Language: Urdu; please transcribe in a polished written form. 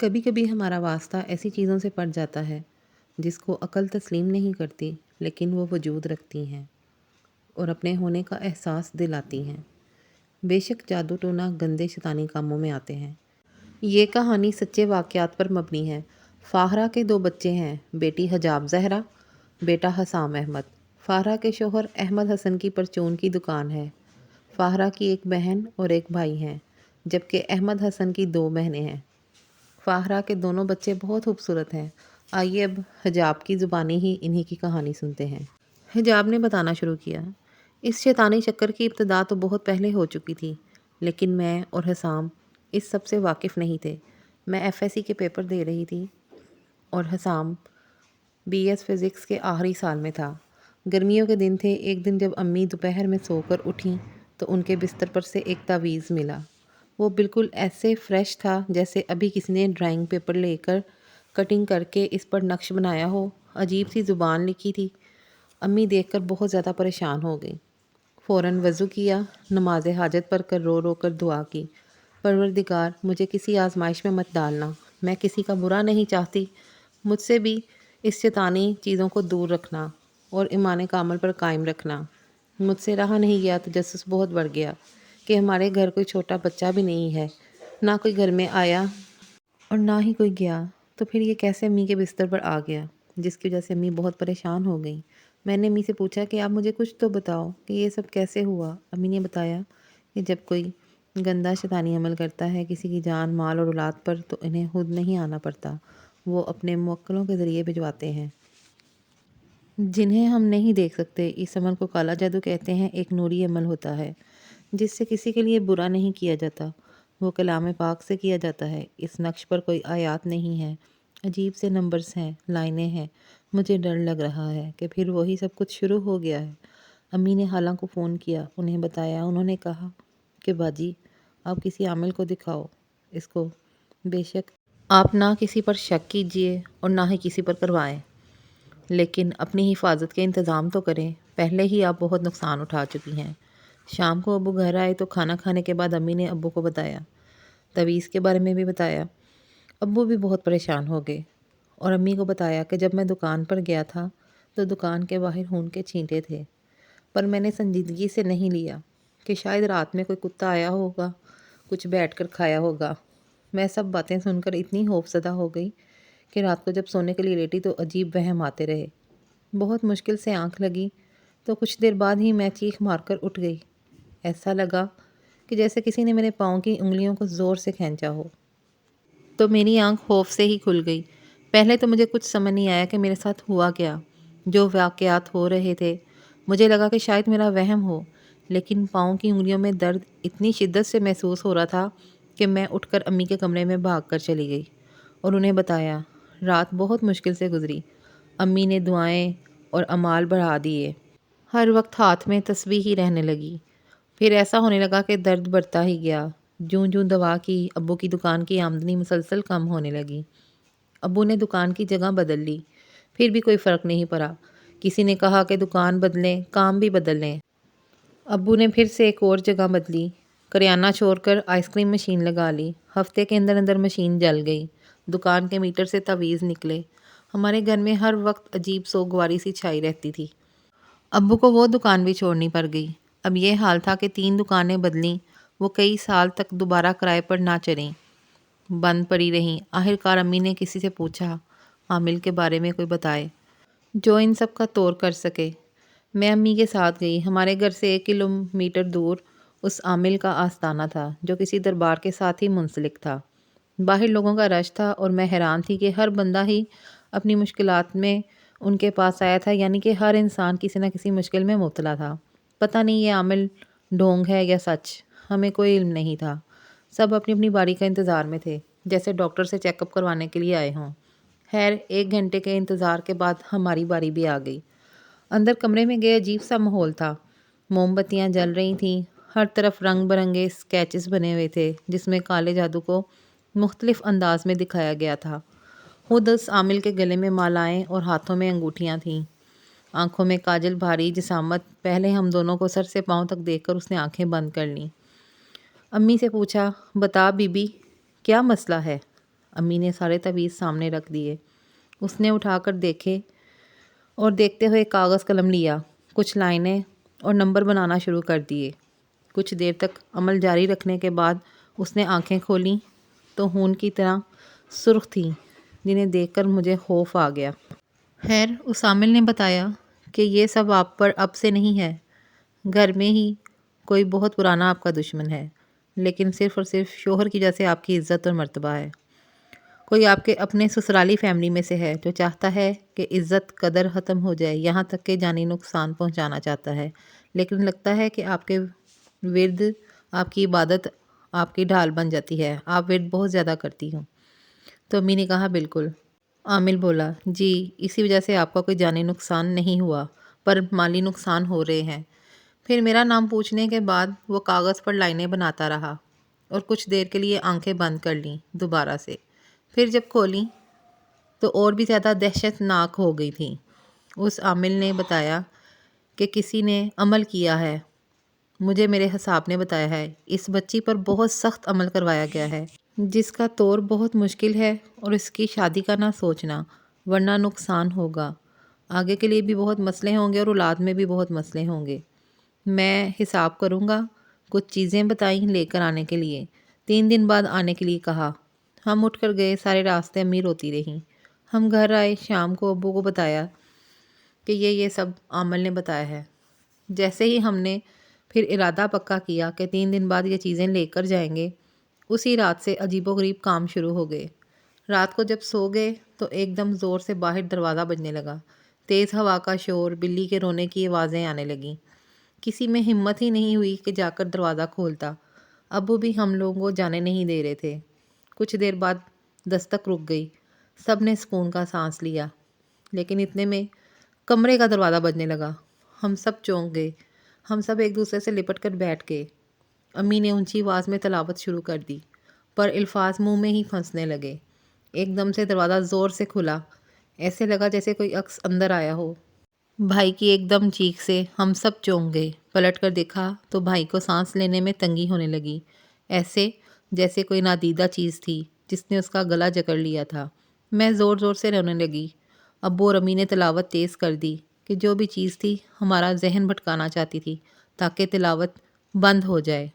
کبھی کبھی ہمارا واسطہ ایسی چیزوں سے پڑ جاتا ہے جس کو عقل تسلیم نہیں کرتی، لیکن وہ وجود رکھتی ہیں اور اپنے ہونے کا احساس دلاتی ہیں۔ بے شک جادو ٹونا گندے شیطانی کاموں میں آتے ہیں۔ یہ کہانی سچے واقعات پر مبنی ہے۔ فاہرہ کے 2 بچے ہیں، بیٹی حجاب زہرا، بیٹا حسام احمد۔ فاہرہ کے شوہر احمد حسن کی پرچون کی دکان ہے۔ فاہرہ کی ایک بہن اور ایک بھائی ہیں، جبکہ احمد حسن کی 2 بہنیں ہیں۔ فاہرہ کے دونوں بچے بہت خوبصورت ہیں۔ آئیے اب حجاب کی زبانی ہی انہی کی کہانی سنتے ہیں۔ حجاب نے بتانا شروع کیا، اس شیطانی چکر کی ابتدا تو بہت پہلے ہو چکی تھی، لیکن میں اور حسام اس سب سے واقف نہیں تھے۔ میں FSC کے پیپر دے رہی تھی اور حسام BS فزکس کے آخری سال میں تھا۔ گرمیوں کے دن تھے۔ ایک دن جب امی دوپہر میں سو کر اٹھیں تو ان کے بستر پر سے ایک تعویذ ملا۔ وہ بالکل ایسے فریش تھا جیسے ابھی کسی نے ڈرائنگ پیپر لے کر کٹنگ کر کے اس پر نقش بنایا ہو۔ عجیب سی زبان لکھی تھی۔ امی دیکھ کر بہت زیادہ پریشان ہو گئی۔ فوراً وضو کیا، نماز حاجت پڑھ کر رو رو کر دعا کی، پروردگار مجھے کسی آزمائش میں مت ڈالنا، میں کسی کا برا نہیں چاہتی، مجھ سے بھی اس شیطانی چیزوں کو دور رکھنا اور ایمان کامل پر قائم رکھنا۔ مجھ سے رہا نہیں گیا، تجسس بہت بڑھ گیا کہ ہمارے گھر کوئی چھوٹا بچہ بھی نہیں ہے، نہ کوئی گھر میں آیا اور نہ ہی کوئی گیا، تو پھر یہ کیسے امی کے بستر پر آ گیا، جس کی وجہ سے امی بہت پریشان ہو گئیں۔ میں نے امی سے پوچھا کہ آپ مجھے کچھ تو بتاؤ کہ یہ سب کیسے ہوا۔ امی نے بتایا کہ جب کوئی گندا شیطانی عمل کرتا ہے کسی کی جان، مال اور اولاد پر، تو انہیں خود نہیں آنا پڑتا، وہ اپنے موکلوں کے ذریعے بھجواتے ہیں، جنہیں ہم نہیں دیکھ سکتے۔ اس عمل کو کالا جادو کہتے ہیں۔ ایک نوری عمل ہوتا ہے جس سے کسی کے لیے برا نہیں کیا جاتا، وہ کلام پاک سے کیا جاتا ہے۔ اس نقش پر کوئی آیات نہیں ہے، عجیب سے نمبرز ہیں، لائنیں ہیں۔ مجھے ڈر لگ رہا ہے کہ پھر وہی سب کچھ شروع ہو گیا ہے۔ امی نے خالہ کو فون کیا، انہیں بتایا۔ انہوں نے کہا کہ باجی آپ کسی عامل کو دکھاؤ اس کو، بے شک آپ نہ کسی پر شک کیجیے اور نہ ہی کسی پر کروائیں، لیکن اپنی حفاظت کے انتظام تو کریں، پہلے ہی آپ بہت نقصان اٹھا چکی ہیں۔ شام کو ابو گھر آئے تو کھانا کھانے کے بعد امی نے ابو کو بتایا، تعویذ کے بارے میں بھی بتایا۔ ابو بھی بہت پریشان ہو گئے اور امی کو بتایا کہ جب میں دکان پر گیا تھا تو دکان کے باہر خون کے چھینٹے تھے، پر میں نے سنجیدگی سے نہیں لیا کہ شاید رات میں کوئی کتا آیا ہوگا، کچھ بیٹھ کر کھایا ہوگا۔ میں سب باتیں سن کر اتنی خوفزدہ ہو گئی کہ رات کو جب سونے کے لیے لیٹی تو عجیب وہم آتے رہے۔ بہت مشکل سے آنکھ لگی تو کچھ دیر بعد ہی میں چیخ مار کر اٹھ گئی۔ ایسا لگا کہ جیسے کسی نے میرے پاؤں کی انگلیوں کو زور سے کھینچا ہو، تو میری آنکھ خوف سے ہی کھل گئی۔ پہلے تو مجھے کچھ سمجھ نہیں آیا کہ میرے ساتھ ہوا کیا۔ جو واقعات ہو رہے تھے مجھے لگا کہ شاید میرا وہم ہو، لیکن پاؤں کی انگلیوں میں درد اتنی شدت سے محسوس ہو رہا تھا کہ میں اٹھ کر امی کے کمرے میں بھاگ کر چلی گئی اور انہیں بتایا۔ رات بہت مشکل سے گزری۔ امی نے دعائیں اور اعمال بڑھا دیے، ہر وقت ہاتھ میں تسبیح ہی رہنے لگی۔ پھر ایسا ہونے لگا کہ درد بڑھتا ہی گیا۔ جوں جوں دوا کی، ابو کی دکان کی آمدنی مسلسل کم ہونے لگی۔ ابو نے دکان کی جگہ بدل لی، پھر بھی کوئی فرق نہیں پڑا۔ کسی نے کہا کہ دکان بدلیں، کام بھی بدل لیں۔ ابو نے پھر سے ایک اور جگہ بدلی، کریانہ چھوڑ کر آئس کریم مشین لگا لی۔ ہفتے کے اندر اندر مشین جل گئی، دکان کے میٹر سے تعویذ نکلے۔ ہمارے گھر میں ہر وقت عجیب سوگواری سی چھائی رہتی تھی۔ ابو کو وہ دکان بھی چھوڑنی پڑ گئی۔ اب یہ حال تھا کہ 3 دکانیں بدلیں، وہ کئی سال تک دوبارہ کرائے پر نہ چڑھیں، بند پڑی رہیں۔ آخرکار امی نے کسی سے پوچھا عامل کے بارے میں کوئی بتائے جو ان سب کا توڑ کر سکے۔ میں امی کے ساتھ گئی۔ ہمارے گھر سے 1 کلومیٹر دور اس عامل کا آستانہ تھا جو کسی دربار کے ساتھ ہی منسلک تھا۔ باہر لوگوں کا رش تھا اور میں حیران تھی کہ ہر بندہ ہی اپنی مشکلات میں ان کے پاس آیا تھا، یعنی کہ ہر انسان کسی نہ کسی مشکل میں مبتلا تھا۔ پتہ نہیں یہ عامل ڈھونگ ہے یا سچ، ہمیں کوئی علم نہیں تھا۔ سب اپنی اپنی باری کا انتظار میں تھے، جیسے ڈاکٹر سے چیک اپ کروانے کے لیے آئے ہوں۔ خیر 1 گھنٹے کے انتظار کے بعد ہماری باری بھی آ گئی۔ اندر کمرے میں گئے، عجیب سا ماحول تھا۔ موم بتیاں جل رہی تھیں، ہر طرف رنگ برنگے اسکیچز بنے ہوئے تھے جس میں کالے جادو کو مختلف انداز میں دکھایا گیا تھا۔ خود اس عامل کے گلے میں مالائیں اور ہاتھوں میں انگوٹھیاں تھیں، آنکھوں میں کاجل، بھاری جسامت۔ پہلے ہم دونوں کو سر سے پاؤں تک دیکھ کر اس نے آنکھیں بند کر لیں۔ امی سے پوچھا، بتا بی بی کیا مسئلہ ہے؟ امی نے سارے تویز سامنے رکھ دیے۔ اس نے اٹھا کر دیکھے اور دیکھتے ہوئے کاغذ قلم لیا، کچھ لائنیں اور نمبر بنانا شروع کر دیے۔ کچھ دیر تک عمل جاری رکھنے کے بعد اس نے آنکھیں کھولیں تو خون کی طرح سرخ تھیں، جنہیں دیکھ کر مجھے خوف آ گیا۔ خیر، اس عامل نے بتایا کہ یہ سب آپ پر اب سے نہیں ہے، گھر میں ہی کوئی بہت پرانا آپ کا دشمن ہے، لیکن صرف اور صرف شوہر کی وجہ سے آپ کی عزت اور مرتبہ ہے۔ کوئی آپ کے اپنے سسرالی فیملی میں سے ہے جو چاہتا ہے کہ عزت قدر ختم ہو جائے، یہاں تک کہ جانی نقصان پہنچانا چاہتا ہے، لیکن لگتا ہے کہ آپ کے ورد، آپ کی عبادت آپ کی ڈھال بن جاتی ہے، آپ ورد بہت زیادہ کرتی ہوں۔ تو امی نے کہا بالکل۔ عامل بولا جی، اسی وجہ سے آپ کا کوئی جانی نقصان نہیں ہوا، پر مالی نقصان ہو رہے ہیں۔ پھر میرا نام پوچھنے کے بعد وہ کاغذ پر لائنیں بناتا رہا اور کچھ دیر کے لیے آنکھیں بند کر لیں دوبارہ سے، پھر جب کھولیں تو اور بھی زیادہ دہشت ناک ہو گئی تھیں۔ اس عامل نے بتایا کہ کسی نے عمل کیا ہے، مجھے میرے حساب نے بتایا ہے، اس بچی پر بہت سخت عمل کروایا گیا ہے، جس کا طور بہت مشکل ہے، اور اس کی شادی کا نہ سوچنا، ورنہ نقصان ہوگا، آگے کے لیے بھی بہت مسئلے ہوں گے اور اولاد میں بھی بہت مسئلے ہوں گے۔ میں حساب کروں گا۔ کچھ چیزیں بتائیں لے کر آنے کے لیے، 3 دن بعد آنے کے لیے کہا۔ ہم اٹھ کر گئے، سارے راستے امی روتی رہیں۔ ہم گھر آئے، شام کو ابو کو بتایا کہ یہ سب عامل نے بتایا ہے۔ جیسے ہی ہم نے پھر ارادہ پکا کیا کہ 3 دن بعد یہ چیزیں لے کر جائیں گے، اسی رات سے عجیب و غریب کام شروع ہو گئے۔ رات کو جب سو گئے تو ایک دم زور سے باہر دروازہ بجنے لگا، تیز ہوا کا شور، بلی کے رونے کی آوازیں آنے لگیں۔ کسی میں ہمت ہی نہیں ہوئی کہ جا کر دروازہ کھولتا۔ ابو بھی ہم لوگوں کو جانے نہیں دے رہے تھے۔ کچھ دیر بعد دستک رک گئی، سب نے سکون کا سانس لیا، لیکن اتنے میں کمرے کا دروازہ بجنے لگا۔ ہم سب چونک گئے، ہم سب ایک دوسرے سے لپٹ کر بیٹھ گئے۔ امی نے اونچی آواز میں تلاوت شروع کر دی، پر الفاظ منہ میں ہی پھنسنے لگے۔ ایک دم سے دروازہ زور سے کھلا، ایسے لگا جیسے کوئی عکس اندر آیا ہو۔ بھائی کی ایک دم چیخ سے ہم سب چونک گئے، پلٹ کر دیکھا تو بھائی کو سانس لینے میں تنگی ہونے لگی، ایسے جیسے کوئی نادیدہ چیز تھی جس نے اس کا گلا جکڑ لیا تھا۔ میں زور زور سے رونے لگی۔ ابو اور امی نے تلاوت تیز کر دی کہ جو بھی چیز تھی ہمارا ذہن بھٹکانا چاہتی تھی تاکہ تلاوت بند ہو جائے۔